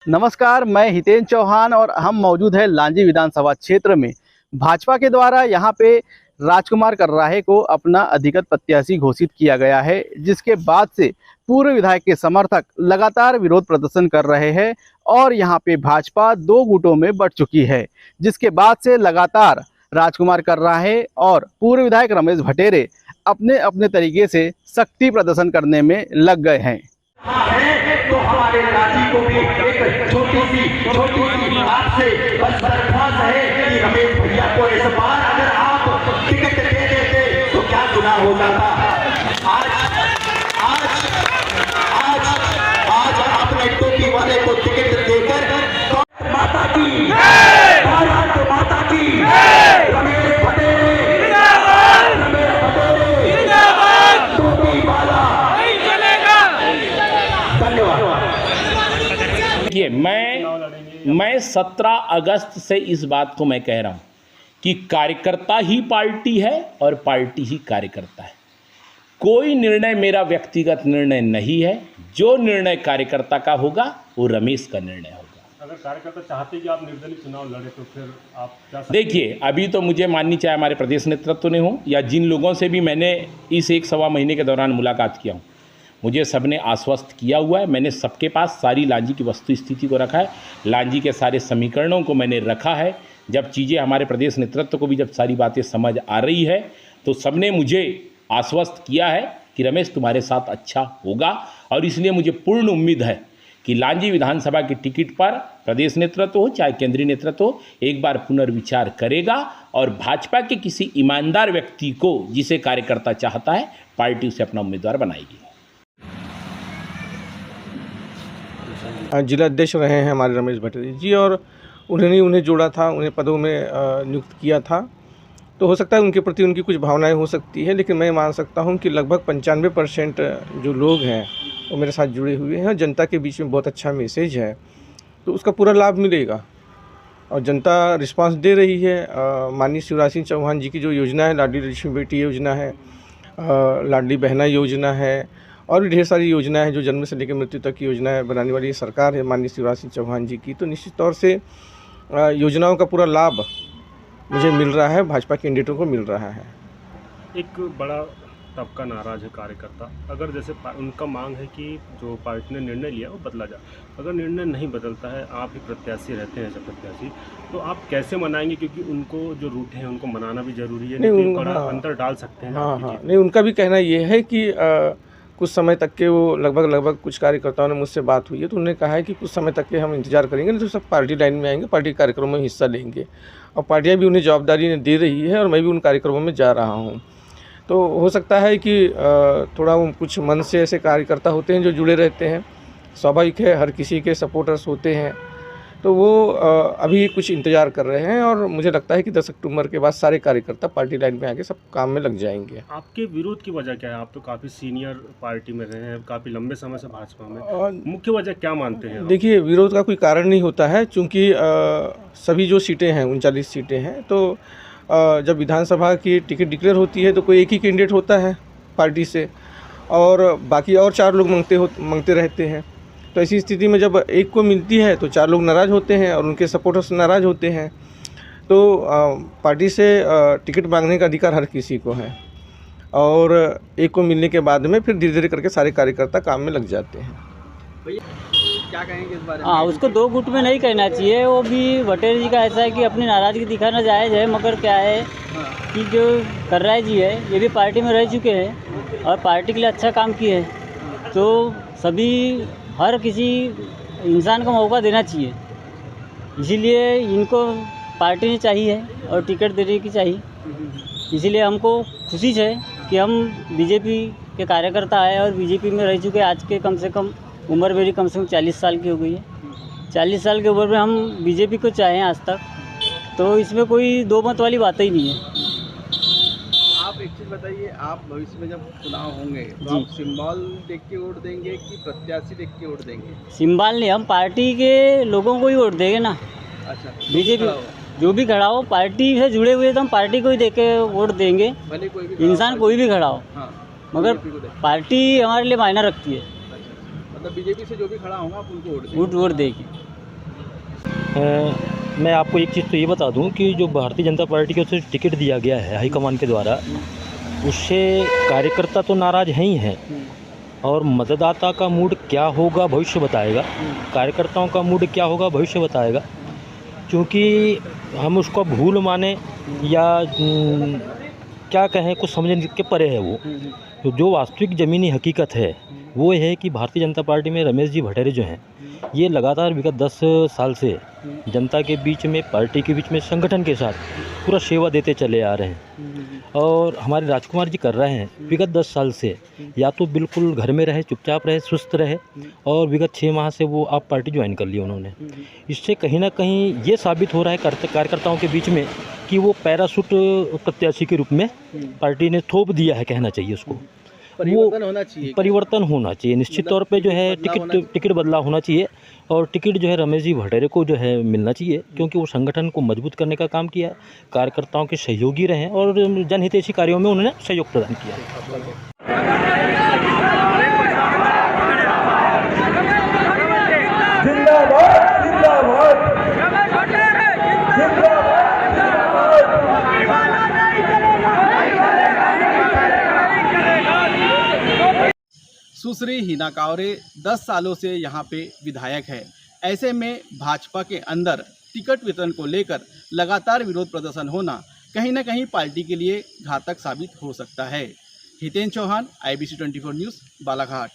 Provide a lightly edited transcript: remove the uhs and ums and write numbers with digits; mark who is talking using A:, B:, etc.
A: नमस्कार, मैं हितेन चौहान और हम मौजूद हैं लांजी विधानसभा क्षेत्र में। भाजपा के द्वारा यहां पे राजकुमार कर्राहे को अपना अधिकृत प्रत्याशी घोषित किया गया है, जिसके बाद से पूर्व विधायक के समर्थक लगातार विरोध प्रदर्शन कर रहे हैं और यहां पे भाजपा दो गुटों में बढ़ चुकी है, जिसके बाद से लगातार राजकुमार कर्राहे और पूर्व विधायक रमेश भटेरे अपने अपने तरीके से शक्ति प्रदर्शन करने में लग गए हैं।
B: तो हमारे राजी को भी एक छोटी सी आपसे बस दरख्वास्त है कि रमेश भैया को इस बार अगर आप टिकट दे देते तो क्या गुनाह होता था। आज आपने टोपी वाले को टिकट देकर माता की माता की रमेश भटेरे टोपी वाला
C: देखिए, मैं 17 अगस्त से इस बात को मैं कह रहा हूँ कि कार्यकर्ता ही पार्टी है और पार्टी ही कार्यकर्ता है। कोई निर्णय मेरा व्यक्तिगत निर्णय नहीं है। जो निर्णय कार्यकर्ता का होगा वो रमेश का निर्णय होगा।
D: अगर कार्यकर्ता चाहते हैं कि आप निर्दलीय चुनाव लड़े तो फिर आप क्या
C: देखिए, अभी तो मुझे माननी चाहे हमारे प्रदेश नेतृत्व ने हो या जिन लोगों से भी मैंने इस 1-1.25 महीने के दौरान मुलाकात किया हूँ, मुझे सबने आश्वस्त किया हुआ है। मैंने सबके पास सारी लांजी की वस्तु स्थिति को रखा है, लांजी के सारे समीकरणों को मैंने रखा है। जब चीज़ें हमारे प्रदेश नेतृत्व को भी जब सारी बातें समझ आ रही है तो सबने मुझे आश्वस्त किया है कि रमेश तुम्हारे साथ अच्छा होगा, और इसलिए मुझे पूर्ण उम्मीद है कि लांजी विधानसभा की टिकट पर प्रदेश नेतृत्व हो चाहे केंद्रीय नेतृत्व हो एक बार पुनर्विचार करेगा और भाजपा के किसी ईमानदार व्यक्ति को, जिसे कार्यकर्ता चाहता है, पार्टी उसे अपना उम्मीदवार बनाएगी।
E: जिला अध्यक्ष रहे हैं हमारे रमेश भटेरे जी, और उन्हें जोड़ा था, उन्हें पदों में नियुक्त किया था। तो हो सकता है उनके प्रति उनकी कुछ भावनाएं हो सकती है, लेकिन मैं मान सकता हूं कि लगभग 95% जो लोग हैं वो मेरे साथ जुड़े हुए हैं। जनता के बीच में बहुत अच्छा मैसेज है, तो उसका पूरा लाभ मिलेगा और जनता रिस्पांस दे रही है। माननीय शिवराज सिंह चौहान जी की जो योजना है, लाडली लक्ष्मी बेटी योजना है, लाडली बहना योजना है, और भी ढेर सारी योजना है जो जन्म से लेकर मृत्यु तक की योजनाएं बनाने वाली सरकार है माननीय शिवराज सिंह चौहान जी की। तो निश्चित तौर से योजनाओं का पूरा लाभ मुझे मिल रहा है, भाजपा कैंडिडेटों को मिल रहा है।
D: एक बड़ा तबका नाराज है कार्यकर्ता, अगर जैसे उनका मांग है कि जो पार्टी ने निर्णय लिया वो बदला जाए, अगर निर्णय नहीं बदलता है, आप ही प्रत्याशी रहते हैं, जब प्रत्याशी तो आप कैसे मनाएंगे, क्योंकि उनको जो रूट है उनको मनाना भी जरूरी है, नहीं बड़ा अंतर डाल सकते हैं।
E: हाँ, नहीं, उनका भी कहना ये है कि कुछ समय तक के वो लगभग कुछ कार्यकर्ताओं ने मुझसे बात हुई है, तो उन्होंने कहा है कि कुछ समय तक के हम इंतजार करेंगे, नहीं तो सब पार्टी लाइन में आएंगे, पार्टी कार्यक्रमों में हिस्सा लेंगे, और पार्टियां भी उन्हें जवाबदारी दे रही है और मैं भी उन कार्यक्रमों में जा रहा हूं। तो हो सकता है कि थोड़ा कुछ मन से ऐसे कार्यकर्ता होते हैं जो जुड़े रहते हैं, स्वाभाविक है, हर किसी के सपोर्टर्स होते हैं, तो वो अभी कुछ इंतज़ार कर रहे हैं, और मुझे लगता है कि 10 अक्टूबर के बाद सारे कार्यकर्ता पार्टी लाइन में आके सब काम में लग जाएंगे।
D: आपके विरोध की वजह क्या है? आप तो काफ़ी सीनियर पार्टी में रहे हैं, काफ़ी लंबे समय से भाजपा में, मुख्य वजह क्या मानते हैं? देखिए,
E: विरोध का कोई कारण नहीं होता है, चूँकि सभी जो सीटें हैं 39 सीटें हैं, तो जब विधानसभा की टिकट डिक्लेयर होती है तो कोई एक ही कैंडिडेट होता है पार्टी से, और बाकी और 4 लोग मांगते रहते हैं। तो ऐसी स्थिति में जब एक को मिलती है तो 4 लोग नाराज़ होते हैं और उनके सपोर्टर्स नाराज़ होते हैं। तो पार्टी से टिकट मांगने का अधिकार हर किसी को है, और एक को मिलने के बाद में फिर धीरे धीरे करके सारे कार्यकर्ता काम में लग जाते हैं।
A: क्या कहेंगे इस बारे में?
F: हाँ, उसको 2 गुट में नहीं कहना चाहिए। वो भी भटेरे जी का ऐसा है कि अपनी नाराज़गी दिखाना जायज़ है, मगर क्या है कि जो कर्राहे जी है ये भी पार्टी में रह चुके हैं और पार्टी के लिए अच्छा काम किए हैं, तो सभी हर किसी इंसान को मौका देना चाहिए। इसीलिए इनको पार्टी ने चाहिए और टिकट देने की चाहिए। इसीलिए हमको खुशी है कि हम बीजेपी के कार्यकर्ता हैं और बीजेपी में रह चुके। आज के कम से कम उम्र मेरी कम से कम 40 साल की हो गई है। 40 साल की उम्र में हम बीजेपी को चाहें आज तक, तो इसमें कोई दो मत वाली बात ही नहीं है।
A: आप एक चीज़ बताइए, आप भविष्य में जब चुनाव होंगे तो आप सिंबल देख के वोट देंगे कि प्रत्याशी देख के वोट देंगे?
F: सिंबल नहीं, हम पार्टी के लोगों को ही वोट देंगे ना।
A: अच्छा,
F: बीजेपी जो भी खड़ा हो, पार्टी से जुड़े हुए तो हम पार्टी को ही देख के वोट देंगे,
A: भले कोई भी
F: इंसान कोई भी खड़ा हो।
A: हाँ,
F: मगर पार्टी हमारे लिए मायना रखती है।
A: मतलब बीजेपी से जो भी खड़ा होगा आप उनको वोट देंगे?
F: वोट देगी।
G: मैं आपको एक चीज़ तो ये बता दूं कि जो भारतीय जनता पार्टी की ओर से टिकट दिया गया है हाईकमान के द्वारा, उससे कार्यकर्ता तो नाराज़ हैं ही हैं, और मतदाता का मूड क्या होगा भविष्य बताएगा, कार्यकर्ताओं का मूड क्या होगा भविष्य बताएगा। क्योंकि हम उसको भूल माने या क्या कहें, कुछ समझने के परे है वो। तो जो वास्तविक ज़मीनी हकीकत है वो है कि भारतीय जनता पार्टी में रमेश जी भट्टराई जो हैं, ये लगातार विगत 10 साल से जनता के बीच में, पार्टी के बीच में, संगठन के साथ पूरा सेवा देते चले आ रहे हैं। और हमारे राजकुमार जी कर रहे हैं विगत 10 साल से, या तो बिल्कुल घर में रहे, चुपचाप रहे, सुस्त रहे, और विगत 6 माह से वो आप पार्टी ज्वाइन कर ली उन्होंने। इससे कहीं ना कहीं ये साबित हो रहा है कार्यकर्ताओं के बीच में कि वो पैराशूट प्रत्याशी के रूप में पार्टी ने थोप दिया है, कहना चाहिए उसको।
A: परिवर्तन होना चाहिए,
G: परिवर्तन होना चाहिए निश्चित तौर पे, जो है टिकट बदलाव होना चाहिए, और टिकट जो है रमेश जी भट्टराई को जो है मिलना चाहिए, क्योंकि वो संगठन को मजबूत करने का काम किया है, कार्यकर्ताओं के सहयोगी रहे और जनहितैषी कार्यों में उन्होंने सहयोग प्रदान किया।
A: सुश्री हिना कांवरे 10 सालों से यहाँ पे विधायक है। ऐसे में भाजपा के अंदर टिकट वितरण को लेकर लगातार विरोध प्रदर्शन होना कहीं ना कहीं पार्टी के लिए घातक साबित हो सकता है। Hiten Chauhan, IBC 24 news, Balaghat.